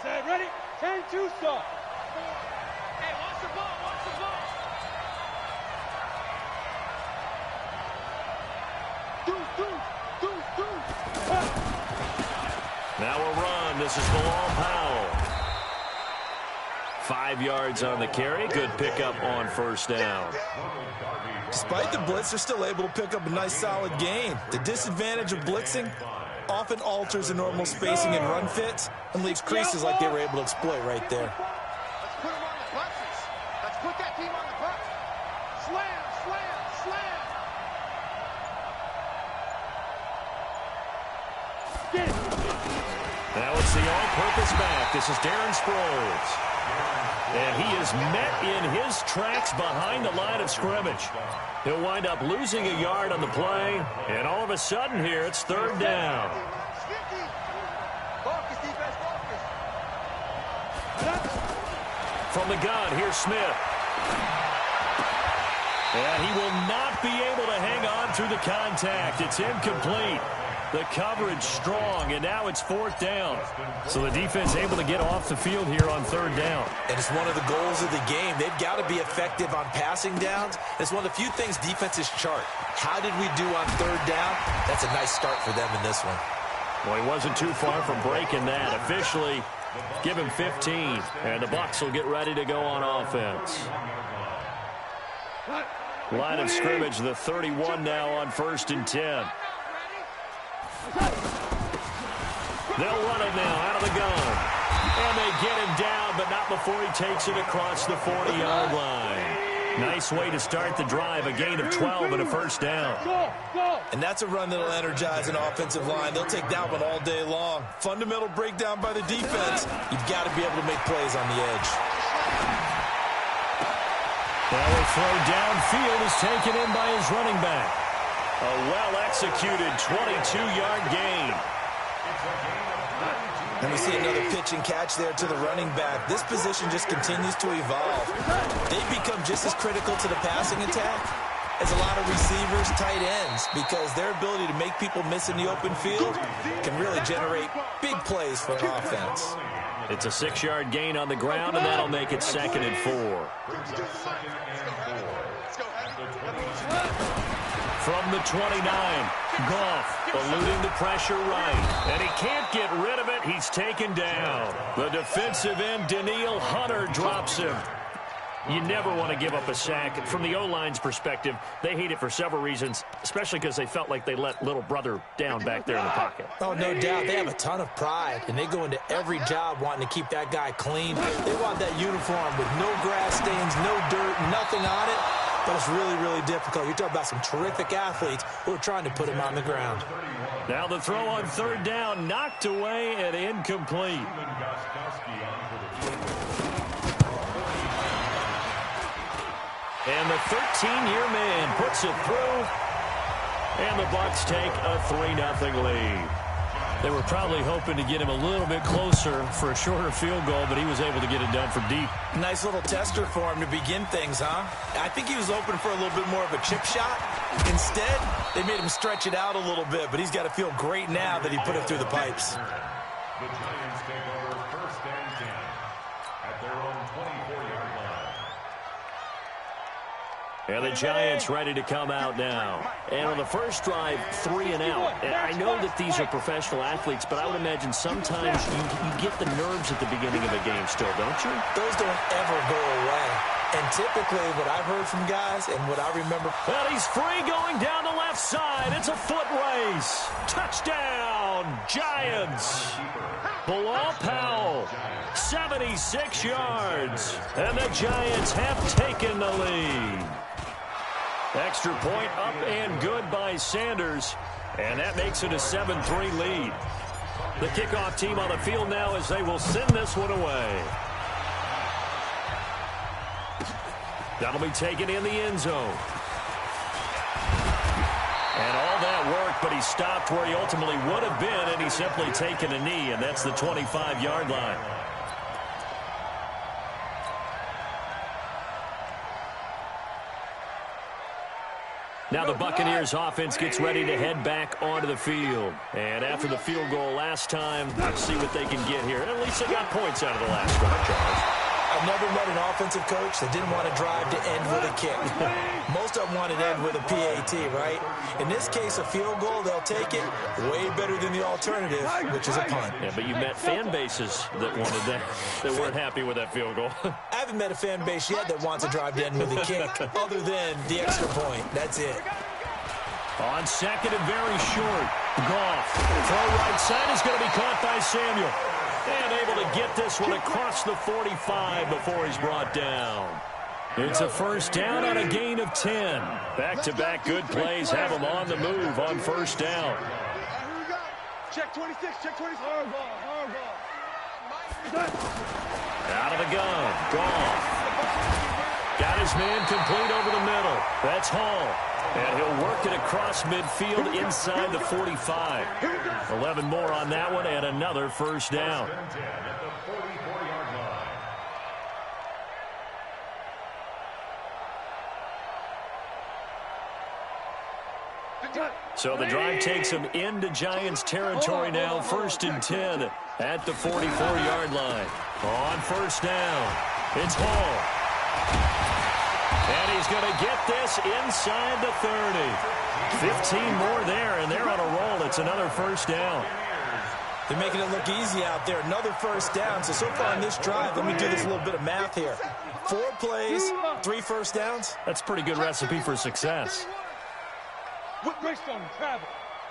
Set, ready? 10-2 stop. Hey, watch the ball, watch the ball. Now a run. This is Bilal Powell. 5 yards on the carry. Good pickup on first down. Despite the blitz, they're still able to pick up a nice, solid gain. The disadvantage of blitzing often alters the normal spacing and run fits and leaves creases like they were able to exploit right there. Let's put them on the buses. Let's put that team on the bus. Slam, slam, slam. Now it's the all-purpose back. This is Darren Sproles. And he is met in his tracks behind the line of scrimmage. He'll wind up losing a yard on the play, and all of a sudden here it's third down. Focus, defense, focus. From the gun, here's Smith. And he will not be able to hang on through the contact. It's incomplete. The coverage strong, and now it's fourth down. So the defense able to get off the field here on third down. And it's one of the goals of the game. They've got to be effective on passing downs. It's one of the few things defenses chart. How did we do on third down? That's a nice start for them in this one. Well, he wasn't too far from breaking that. Officially, give him 15, and the Bucs will get ready to go on offense. Line of scrimmage, the 31 now on 1st and 10. They'll run it now out of the gun. And they get him down, but not before he takes it across the 40-yard line. Nice way to start the drive, a gain of 12 and a first down. And that's a run that'll energize an offensive line. They'll take that one all day long. Fundamental breakdown by the defense. You've got to be able to make plays on the edge. Now a throw downfield is taken in by his running back. A well-executed 22-yard gain. And we see another pitch and catch there to the running back. This position just continues to evolve. They've become just as critical to the passing attack as a lot of receivers, tight ends, because their ability to make people miss in the open field can really generate big plays for an offense. It's a 6-yard gain on the ground, and that'll make it 2nd and 4. From the 29, Goff eluding the pressure right, and he can't get rid of it. He's taken down. The defensive end, Danielle Hunter, drops him. You never want to give up a sack. From the O-line's perspective, they hate it for several reasons, especially because they felt like they let little brother down back there in the pocket. Oh, no doubt. They have a ton of pride, and they go into every job wanting to keep that guy clean. They want that uniform with no grass stains, no dirt, nothing on it. But it's really, really difficult. You're talking about some terrific athletes who are trying to put him on the ground. Now the throw on third down, knocked away and incomplete. And the 13-year man puts it through, and the Bucs take a 3-0 lead. They were probably hoping to get him a little bit closer for a shorter field goal, but he was able to get it done from deep. Nice little tester for him to begin things, huh? I think he was open for a little bit more of a chip shot. Instead, they made him stretch it out a little bit, but he's got to feel great now that he put it through the pipes. The Giants take over 1st and 10 at their own 24-yard line. And the Giants ready to come out now. And on the first drive, 3 and out. And I know that these are professional athletes, but I would imagine sometimes you get the nerves at the beginning of a game still, don't you? Those don't ever go away. And typically what I've heard from guys and what I remember... Well, he's free going down the left side. It's a foot race. Touchdown, Giants. Bilal Powell, 76 yards. And the Giants have taken the lead. Extra point up and good by Sanders. And that makes it a 7-3 lead. The kickoff team on the field now as they will send this one away. That'll be taken in the end zone. And all that work, but he stopped where he ultimately would have been, and he's simply taken a knee, and that's the 25-yard line. Now the Buccaneers offense gets ready to head back onto the field. And after the field goal last time, let's see what they can get here. At least they got points out of the last drive, Charles. I've never met an offensive coach that didn't want to drive to end with a kick. Most of them want to end with a PAT, right? In this case, a field goal, they'll take it way better than the alternative, which is a punt. Yeah, but you met fan bases that wanted that, that weren't happy with that field goal. I haven't met a fan base yet that wants to drive to end with a kick, other than the extra point. That's it. On second and very short, Goff. Throw right side is going to be caught by Samuel. And able to get this one across the 45 before he's brought down. It's a first down on a gain of 10. Back-to-back good plays have them on the move on first down. Check 26, check 26. Out of the gun, Goff. Got his man complete over the middle. That's Hall. And he'll work it across midfield inside the 45. 11 more on that one and another first down. So the drive takes him into Giants territory now. First and 10 at the 44-yard line. On first down, it's Hall. And he's going to get this inside the 30. 15 more there, and they're on a roll. It's another first down. They're making it look easy out there. Another first down. So far on this drive, let me do this little bit of math here. 4 plays, 3 first downs. That's a pretty good recipe for success. Whip race on travel.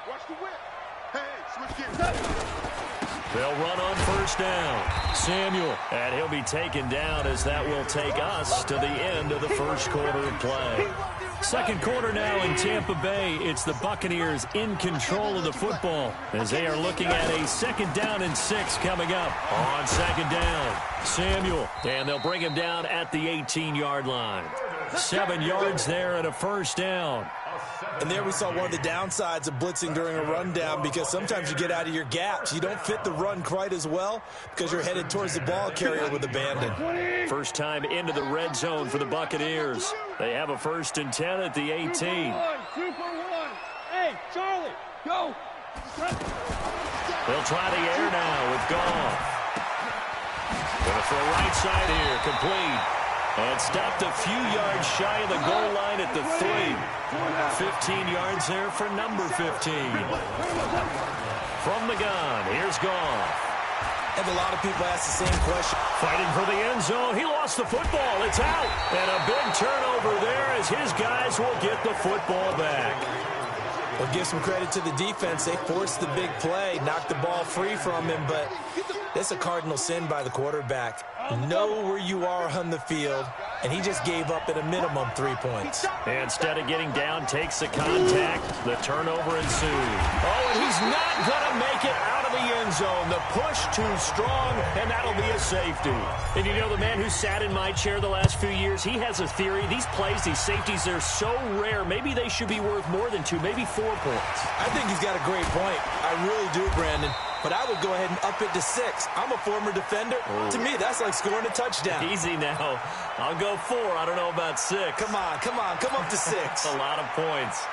Watch the whip. Hey, switch gears. They'll run on first down. Samuel, and he'll be taken down as that will take us to the end of the first quarter of play. Second quarter now in Tampa Bay. It's the Buccaneers in control of the football as they are looking at a second down and 6 coming up. On second down, Samuel, and they'll bring him down at the 18-yard line. 7 yards there and a first down. And there we saw one of the downsides of blitzing during a rundown, because sometimes you get out of your gaps. You don't fit the run quite as well because you're headed towards the ball carrier with abandon. First time into the red zone for the Buccaneers. They have a first and 10 at the 18. 2 for 1. Hey, Charlie, go. They'll try the air now with Goff. Going to throw right side here, complete. And stopped a few yards shy of the goal line at the 3. 15 yards there for number 15. From the gun, here's Goff. And a lot of people ask the same question. Fighting for the end zone. He lost the football. It's out. And a big turnover there as his guys will get the football back. We'll give some credit to the defense. They forced the big play, knocked the ball free from him, but that's a cardinal sin by the quarterback. Know where you are on the field, and he just gave up at a minimum 3 points. Instead of getting down, takes the contact. The turnover ensues. Oh, and he's not going to make it out of the end zone. The push too strong, and that'll be a safety. And you know, the man who sat in my chair the last few years, he has a theory. These plays, these safeties, they're so rare. Maybe they should be worth more than 2, maybe 4 points. I think he's got a great point. I really do, Brandon. But I would go ahead and up it to 6. I'm a former defender. Oh. To me, that's like scoring a touchdown. Easy now. I'll go 4. I don't know about 6. Come on. Come up to 6. A lot of points.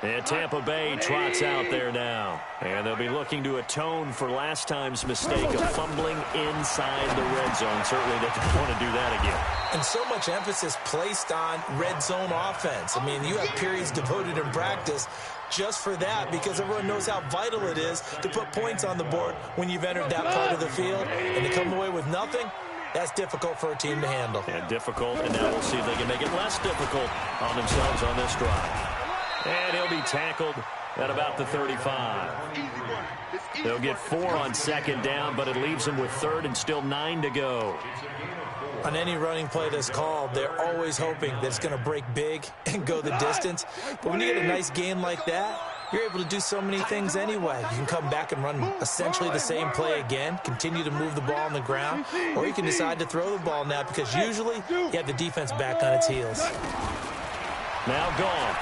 And Tampa Bay trots out there now. And they'll be looking to atone for last time's mistake of fumbling inside the red zone. Certainly they don't want to do that again. And so much emphasis placed on red zone offense. I mean, you have periods devoted in practice just for that, because everyone knows how vital it is to put points on the board when you've entered that part of the field. And to come away with nothing, that's difficult for a team to handle. And difficult, and now we'll see if they can make it less difficult on themselves on this drive. And he'll be tackled at about the 35. They'll get 4 on second down, but it leaves them with 3rd and still 9 to go. On any running play that's called, they're always hoping that it's going to break big and go the distance. But when you get a nice gain like that, you're able to do so many things anyway. You can come back and run essentially the same play again, continue to move the ball on the ground, or you can decide to throw the ball now, because usually you have the defense back on its heels. Now gone.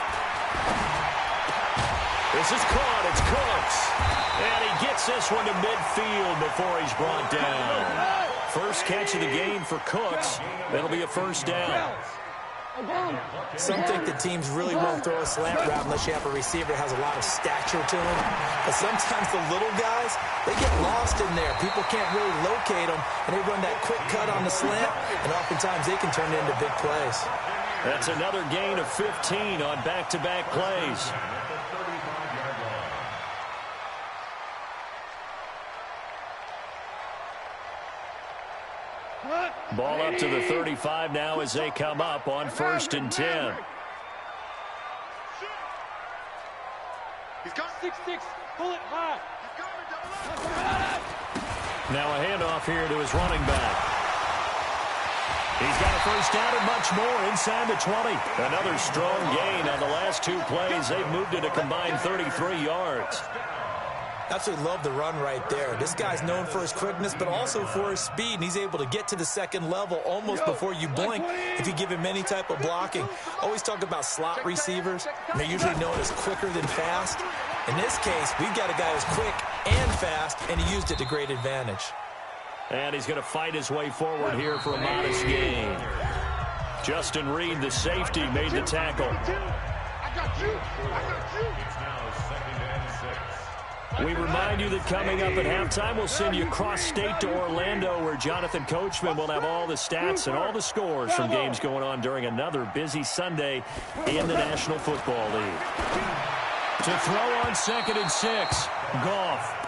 This is caught. It's Cooks. And he gets this one to midfield before he's brought down. First catch of the game for Cooks. That'll be a first down. Some think that teams really won't throw a slant route unless you have a receiver that has a lot of stature to him. But sometimes the little guys, they get lost in there. People can't really locate them, and they run that quick cut on the slant, and oftentimes they can turn it into big plays. That's another gain of 15 on back-to-back plays. Ball up to the 35 now as they come up on 1st and 10. He's got 6-6. Pull it high. Now a handoff here to his running back. He's got a first down and much more inside the 20. Another strong gain on the last 2 plays. They've moved it a combined 33 yards. Absolutely love the run right there. This guy's known for his quickness, but also for his speed, and he's able to get to the second level almost before you blink if you give him any type of blocking. Always talk about slot receivers, and they're usually known as quicker than fast. In this case, we've got a guy who's quick and fast, and he used it to great advantage. And he's going to fight his way forward here for a modest gain. Justin Reed, the safety, made the tackle. I got you. It's now 2nd and 6. We remind you that coming up at halftime, we'll send you cross-state to Orlando, where Jonathan Coachman will have all the stats and all the scores from games going on during another busy Sunday in the National Football League. To throw on 2nd and 6, Goff.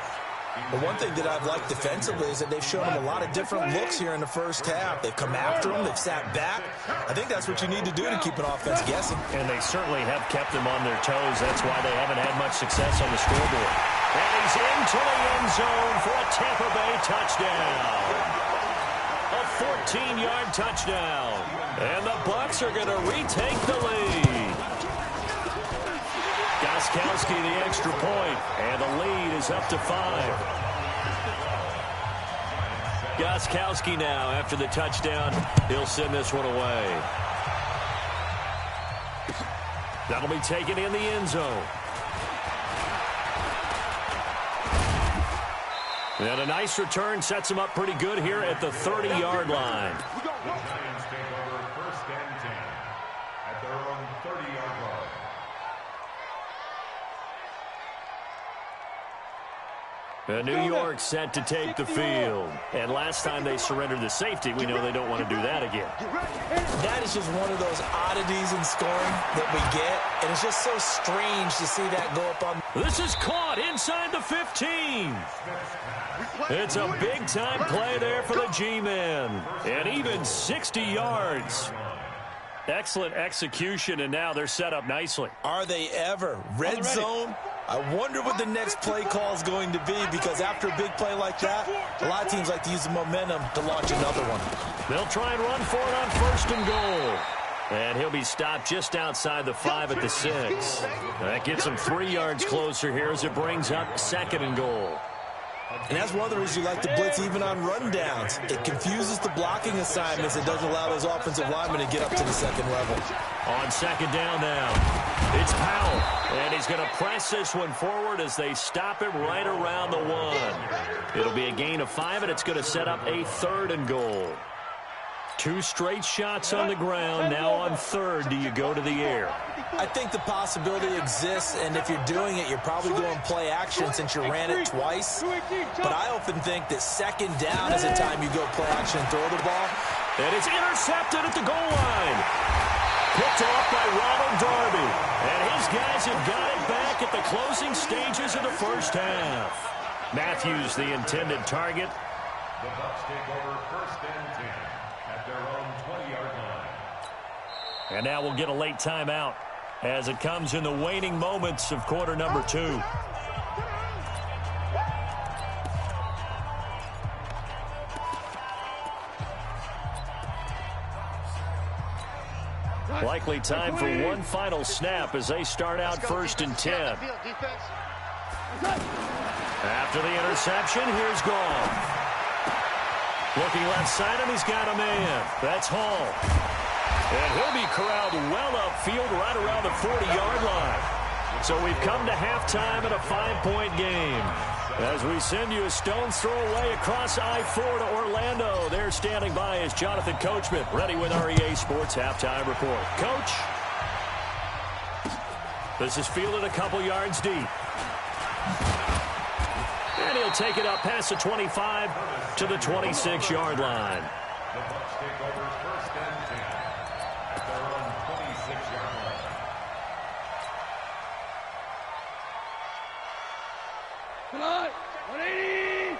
But one thing that I've liked defensively is that they've shown him a lot of different looks here in the first half. They've come after him. They've sat back. I think that's what you need to do to keep an offense guessing. And they certainly have kept them on their toes. That's why they haven't had much success on the scoreboard. And he's into the end zone for a Tampa Bay touchdown. A 14-yard touchdown. And the Bucs are going to retake the lead. Gostkowski the extra point, and the lead is up to 5. Gostkowski now, after the touchdown, he'll send this one away. That'll be taken in the end zone. And a nice return sets him up pretty good here at the 30-yard line. The Giants take over 1st and 10 at their own 30-yard line. New York set to take the field. And last time they surrendered the safety, we know they don't want to do that again. That is just one of those oddities in scoring that we get, and it's just so strange to see that go up on. This is caught inside the 15. It's a big-time play there for the G-men. And even 60 yards. Excellent execution, and now they're set up nicely. Are they ever? Red zone? I wonder what the next play call is going to be, because after a big play like that, a lot of teams like to use the momentum to launch another one. They'll try and run for it on 1st and goal. And he'll be stopped just outside the 5 at the 6. That gets him 3 yards closer here as it brings up 2nd and goal. And that's one of the reasons you like to blitz even on rundowns. It confuses the blocking assignments. It doesn't allow those offensive linemen to get up to the second level. On 2nd down now, it's Powell. And he's going to press this one forward as they stop him right around the 1. It'll be a gain of 5, and it's going to set up a 3rd and goal. 2 straight shots on the ground. Now on 3rd, do you go to the air? I think the possibility exists, and if you're doing it, you're probably going play action since you ran it twice. But I often think that 2nd down is the time you go play action and throw the ball. And it's intercepted at the goal line. Picked off by Ronald Darby. And his guys have got it back at the closing stages of the first half. Matthews, the intended target. The Bucs take over 1st and 10 at their own 20-yard line. And now we'll get a late timeout as it comes in the waning moments of quarter number 2. Likely time for one final snap as they start out 1st and 10. After the interception, here's Goff. Looking left side, and he's got a man. That's Hall. And he'll be corralled well upfield right around the 40-yard line. So we've come to halftime in a 5-point game. As we send you a stone's throw away across I-4 to Orlando. There standing by is Jonathan Coachman, ready with our EA Sports Halftime Report. Coach, this is fielded a couple yards deep. And he'll take it up past the 25 to the 26-yard line. The Bucs take over first and 10 at their own 26-yard line. Tonight, 180.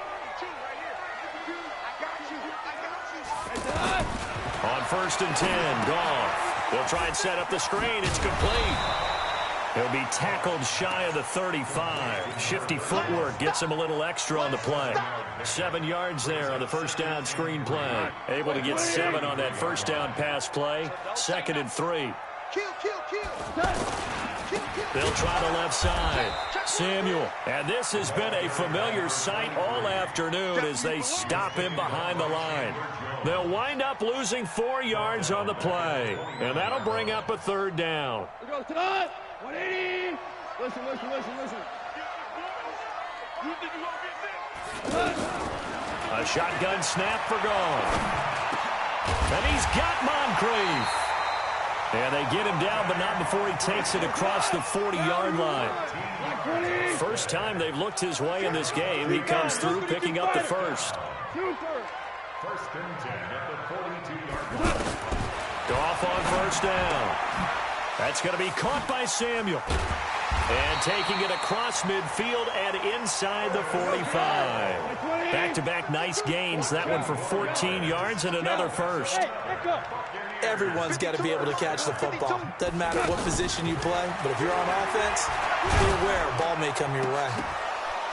On first and 10, Goff. They'll try and set up the screen. It's complete. He'll be tackled shy of the 35. Shifty footwork gets him a little extra on the play. 7 yards there on the first down screen play. Able to get 7 on that first down pass play. 2nd and 3. They'll try the left side. Samuel. And this has been a familiar sight all afternoon as they stop him behind the line. They'll wind up losing 4 yards on the play. And that'll bring up a 3rd down. 180. Listen. A shotgun snap for Goff. And he's got Moncrief. And they get him down, but not before he takes it across the 40-yard line. First time they've looked his way in this game. He comes through, picking up the first. First and 10 at the 42-yard line. Goff on first down. That's going to be caught by Samuel. And taking it across midfield and inside the 45. Back-to-back nice gains. That one for 14 yards and another first. Everyone's got to be able to catch the football. Doesn't matter what position you play, but if you're on offense, be aware a ball may come your way.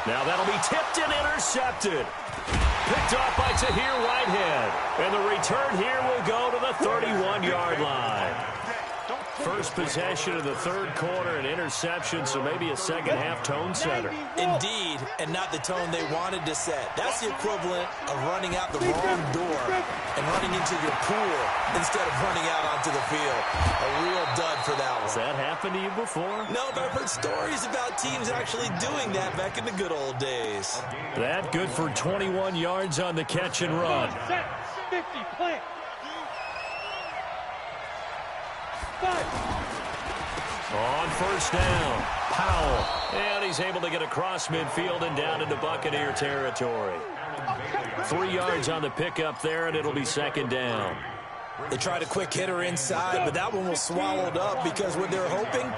Now that'll be tipped and intercepted. Picked off by Tahir Whitehead. And the return here will go to the 31-yard line. First possession of the 3rd quarter, an interception, so maybe a second-half tone setter. Indeed, and not the tone they wanted to set. That's the equivalent of running out the wrong door and running into your pool instead of running out onto the field. A real dud for that one. Has that happened to you before? No, but I've heard stories about teams actually doing that back in the good old days. That good for 21 yards on the catch and run. Set. 50. Plant. On first down, Powell. And he's able to get across midfield and down into Buccaneer territory. 3 yards on the pickup there, and it'll be 2nd down. They tried a quick hitter inside, but that one was swallowed up because what they're hoping,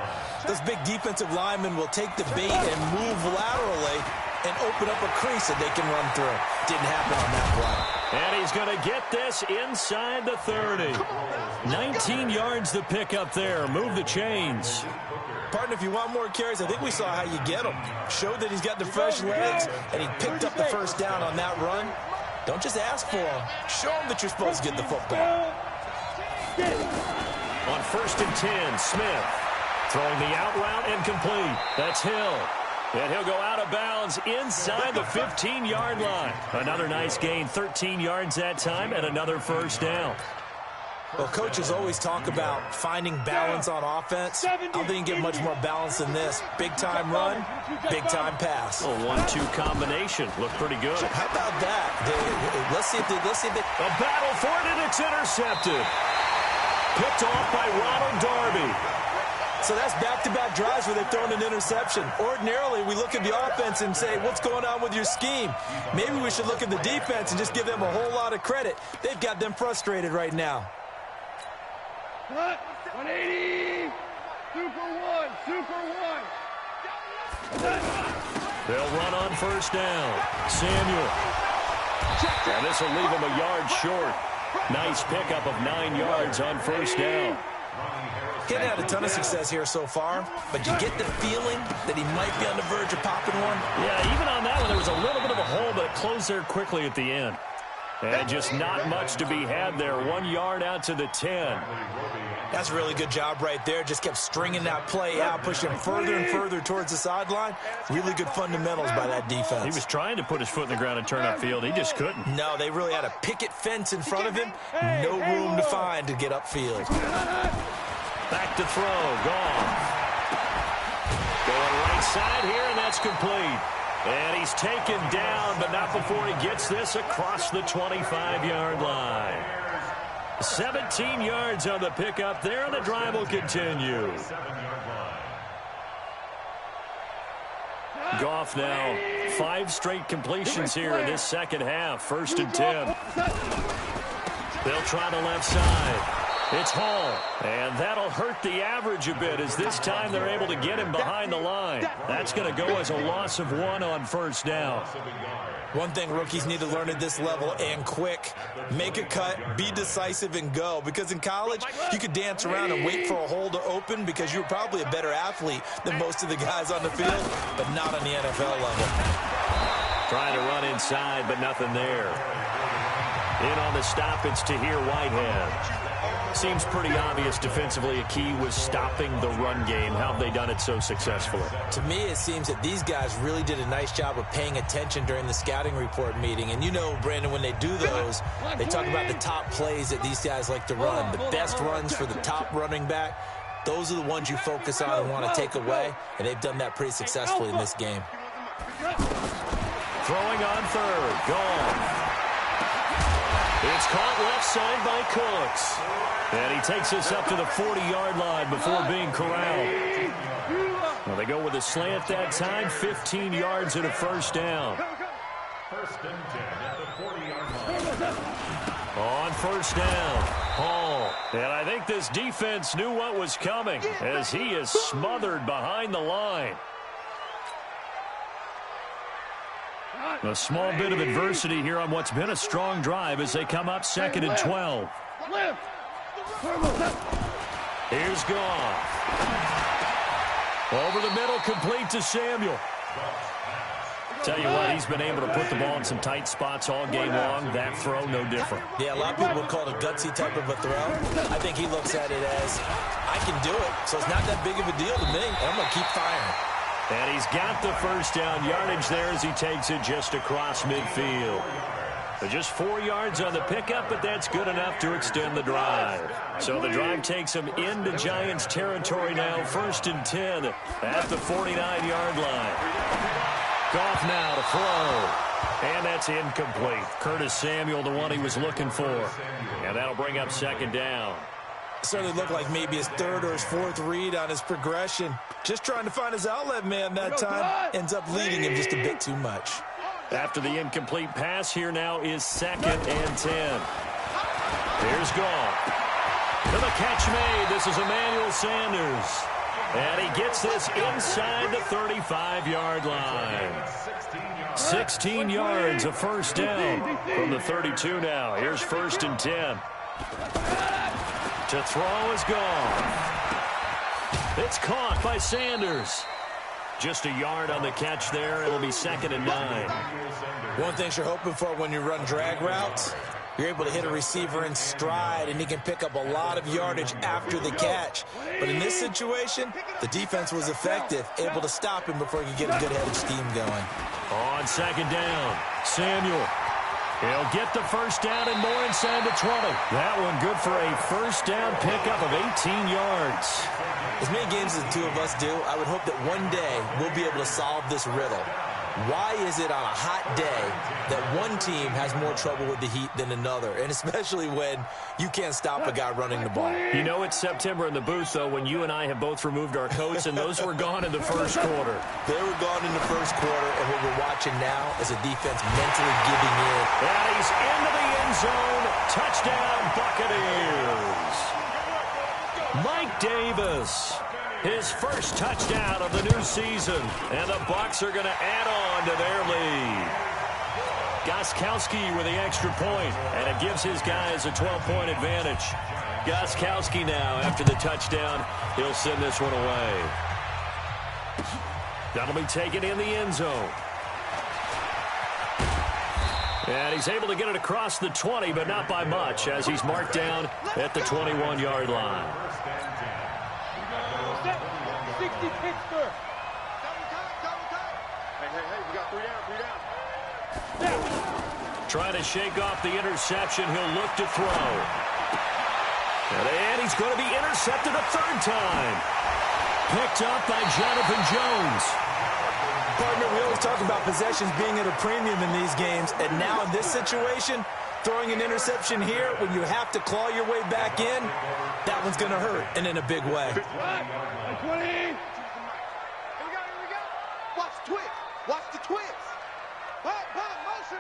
those big defensive linemen will take the bait and move laterally and open up a crease that they can run through. Didn't happen on that play. And he's going to get this inside the 30. 19 yards to pick up there. Move the chains. Partner, if you want more carries, I think we saw how you get them. Showed that he's got the fresh legs, and he picked up the first down on that run. Don't just ask for them. Show them that you're supposed to get the football. On first and 10, Smith. Throwing the out route and complete. That's Hill. And he'll go out of bounds inside the 15-yard line. Another nice gain, 13 yards that time, and another first down. Well, coaches always talk about finding balance on offense. I don't think you get much more balance than this. Big-time run, big-time pass. A 1-2 combination. Looked pretty good. How about that? Let's see if they... A battle for it, and it's intercepted. Picked off by Ronald Darby. So that's back-to-back drives where they've thrown an interception. Ordinarily, we look at the offense and say, what's going on with your scheme? Maybe we should look at the defense and just give them a whole lot of credit. They've got them frustrated right now. 180. Super one. They'll run on first down. Samuel. And this will leave him a yard short. Nice pickup of 9 yards on first down. He hasn't had a ton of success here so far, but you get the feeling that he might be on the verge of popping one. Yeah, even on that one, there was a little bit of a hole, but it closed there quickly at the end. And just not much to be had there. 1 yard out to the 10. That's a really good job right there. Just kept stringing that play out, pushing him further and further towards the sideline. Really good fundamentals by that defense. He was trying to put his foot in the ground and turn upfield. He just couldn't. No, they really had a picket fence in front of him. No room to find to get upfield. Back to throw. Gone. inside here, and that's complete. And he's taken down, but not before he gets this across the 25-yard line. 17 yards on the pickup there, and the drive will continue. Goff now 5 straight completions here in this second half. 1st and 10. They'll try the left side. It's Hall, and that'll hurt the average a bit as this time they're able to get him behind the line. That's going to go as a loss of 1 on 1st down. One thing rookies need to learn at this level, and quick, make a cut, be decisive, and go. Because in college, you could dance around and wait for a hole to open because you were probably a better athlete than most of the guys on the field, but not on the NFL level. Trying to run inside, but nothing there. In on the stop, it's Tahir Whitehead. Seems pretty obvious defensively a key was stopping the run game. How have they done it so successfully? To me, it seems that these guys really did a nice job of paying attention during the scouting report meeting. And you know, Brandon, when they do those, they talk about the top plays that these guys like to run, the best runs for the top running back. Those are the ones you focus on and want to take away, and they've done that pretty successfully in this game. Throwing on 3rd. Gone. It's caught left side by Cooks. And he takes us up to the 40-yard line before being corralled. Well, they go with a slant that time, 15 yards and a 1st down. 1st and 10 at the 40-yard line. On 1st down, Hall. And I think this defense knew what was coming as he is smothered behind the line. A small bit of adversity here on what's been a strong drive as they come up 2nd and 12. Here's Goff. Over the middle, complete to Samuel. Tell you what, he's been able to put the ball in some tight spots all game long. That throw, no different. Yeah, a lot of people would call it a gutsy type of a throw. I think he looks at it as, I can do it, so it's not that big of a deal to me, and I'm going to keep firing. And he's got the 1st down yardage there as he takes it just across midfield. So just 4 yards on the pickup, but that's good enough to extend the drive. So the drive takes him into Giants territory now, 1st and 10 at the 49-yard line. Goff now to throw. And that's incomplete. Curtis Samuel, the one he was looking for. And that'll bring up 2nd down. Certainly looked like maybe his 3rd or his 4th read on his progression. Just trying to find his outlet man that time. Ends up leading him just a bit too much. After the incomplete pass, here now is 2nd and 10. Here's Goff. To the catch made. This is Emmanuel Sanders. And he gets this inside the 35-yard line. 16 yards, a 1st down from the 32 now. Here's 1st and 10. To throw is gone. It's caught by Sanders. Just a yard on the catch there. It'll be 2nd and 9. One thing you're hoping for when you run drag routes, you're able to hit a receiver in stride, and he can pick up a lot of yardage after the catch. But in this situation, the defense was effective, able to stop him before he could get a good head of steam going. On 2nd down, Samuel. He'll get the 1st down and more inside the 20. That one good for a 1st down pickup of 18 yards. As many games as the two of us do, I would hope that one day we'll be able to solve this riddle. Why is it on a hot day that one team has more trouble with the heat than another? And especially when you can't stop a guy running the ball. You know it's September in the booth, though, when you and I have both removed our coats, and those were gone in the 1st quarter. They were gone in the 1st quarter, and what we're watching now is a defense mentally giving in. And he's into the end zone. Touchdown, Buccaneers. Mike Davis. His 1st touchdown of the new season. And the Bucs are going to add on to their lead. Gostkowski with the extra point, and it gives his guys a 12-point advantage. Gostkowski now, after the touchdown, he'll send this one away. That'll be taken in the end zone. And he's able to get it across the 20, but not by much, as he's marked down at the 21-yard line. 60 Pittsburgh. Hey, we got 3 down. Trying to shake off the interception. He'll look to throw. And he's going to be intercepted a 3rd time. Picked up by Jonathan Jones. Partner, we always talk about possessions being at a premium in these games, and now in this situation, throwing an interception here when you have to claw your way back in, that one's going to hurt, and in a big way. 20. Here we go. Watch the twist. Watch the twist. Motion.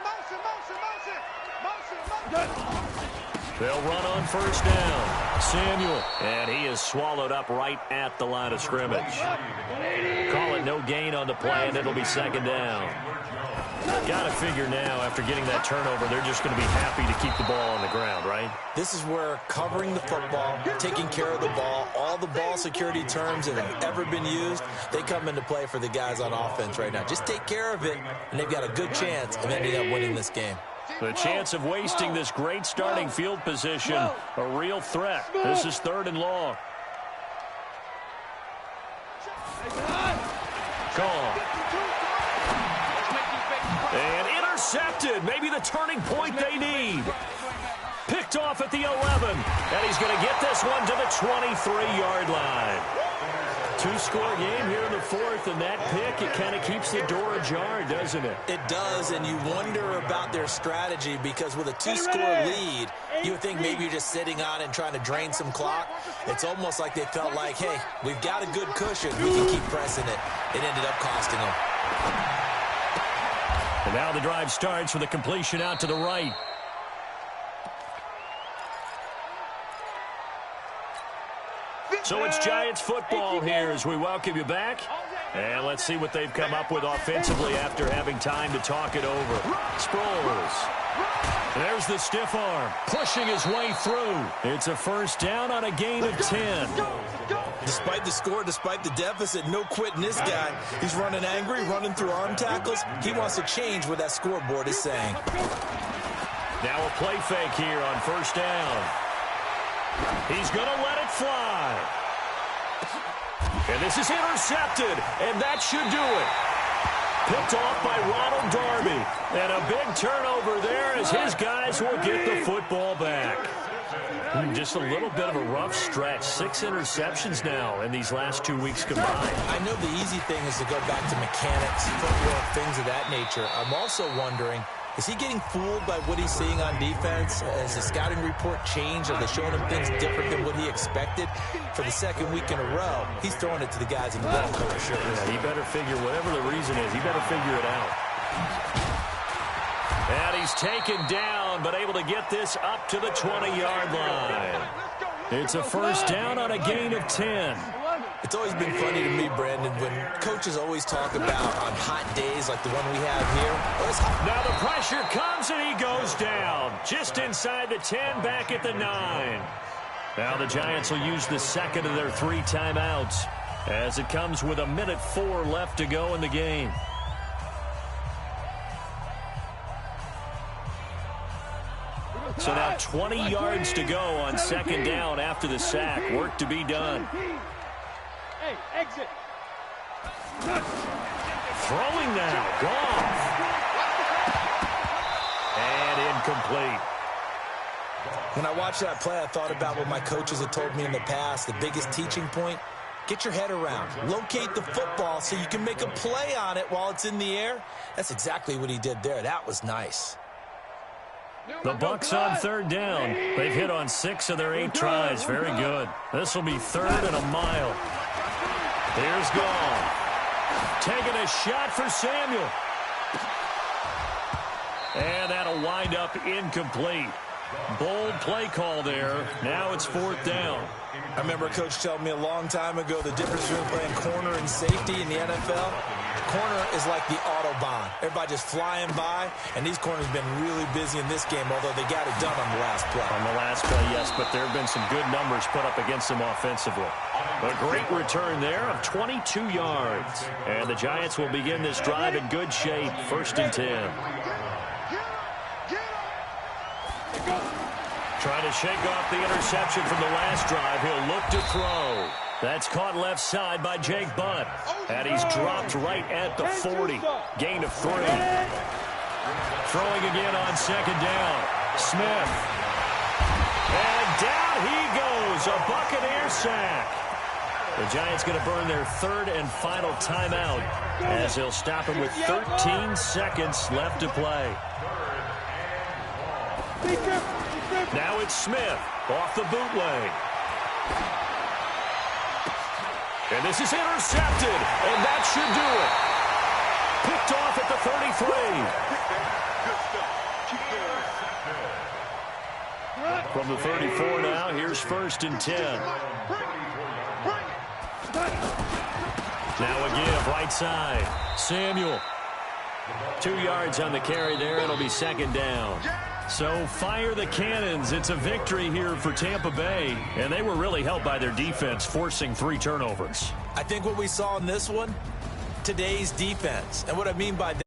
They'll run on first down. Samuel, and he is swallowed up right at the line of scrimmage. Call it no gain on the play, and it'll be second down. Got to figure now, after getting that turnover, they're just going to be happy to keep the ball on the ground, right? This is where covering the football, taking care of the ball, all the ball security terms that have ever been used, they come into play for the guys on offense right now. Just take care of it, and they've got a good chance of ending up winning this game. The chance of wasting this great starting field position, a real threat. This is 3rd and long. Gone. And intercepted. Maybe the turning point they need. Picked off at the 11. And he's going to get this one to the 23-yard line. 2-score game here in the 4th, and that pick, it kind of keeps the door ajar, doesn't it? It does, and you wonder about their strategy, because with a 2-score lead, you would think maybe you're just sitting on it and trying to drain some clock. It's almost like they felt like, hey, we've got a good cushion. We can keep pressing it. It ended up costing them. And now the drive starts with a completion out to the right. So it's Giants football here as we welcome you back. And let's see what they've come up with offensively after having time to talk it over. Sproles. There's the stiff arm, pushing his way through. It's a first down on a gain of 10. Despite the score, despite the deficit, no quitting this guy. He's running angry, running through arm tackles. He wants to change what that scoreboard is saying. Now a play fake here on first down. He's going to let it fly. And this is intercepted, and that should do it. Picked off by Ronald Darby. And a big turnover there as his guys will get the football back. Just a little bit of a rough stretch. 6 interceptions now in these last 2 weeks combined. I know the easy thing is to go back to mechanics, footwork, things of that nature. I'm also wondering, is he getting fooled by what he's seeing on defense? Has the scouting report changed? Are they showing him things different than what he expected? For the 2nd week in a row, he's throwing it to the guys in the ball color shirts. Yeah, he better figure, whatever the reason is, he better figure it out. And he's taken down, but able to get this up to the 20-yard line. It's a first down on a gain of 10. It's always been funny to me, Brandon, when coaches always talk about on hot days like the one we have here. Now the pressure comes and he goes down. Just inside the 10, back at the 9. Now the Giants will use the second of their 3 timeouts as it comes with 1:04 left to go in the game. So now 20 yards to go on second down after the sack. Work to be done. Hey, exit. Throwing now. Goff. And incomplete. When I watched that play, I thought about what my coaches had told me in the past. The biggest teaching point, get your head around. Locate the football so you can make a play on it while it's in the air. That's exactly what he did there. That was nice. The Bucs on third down. They've hit on 6 of their 8 tries. Very good. This will be 3rd and a mile. Here's Goff. Taking a shot for Samuel. And that'll wind up incomplete. Bold play call there. Now it's 4th down. I remember a coach telling me a long time ago the difference between playing corner and safety in the NFL. Corner is like the Autobahn. Everybody just flying by, and these corners have been really busy in this game, although they got it done on the last play. On the last play, yes, but there have been some good numbers put up against them offensively. A great return there of 22 yards. And the Giants will begin this drive in good shape. 1st and 10. Trying to shake off the interception from the last drive. He'll look to throw. That's caught left side by Jake Butt. And he's dropped right at the 40. Gain of 3. Throwing again on second down. Smith. And down he goes. A Buccaneer sack. The Giants going to burn their third and final timeout as they'll stop him with 13 seconds left to play. Now it's Smith off the bootleg. And this is intercepted, and that should do it. Picked off at the 33. From the 34 now, here's 1st and 10. Now a give, right side. Samuel. 2 yards on the carry there. It'll be 2nd down. So fire the cannons. It's a victory here for Tampa Bay. And they were really helped by their defense, forcing 3 turnovers. I think what we saw in this one, today's defense. And what I mean by that,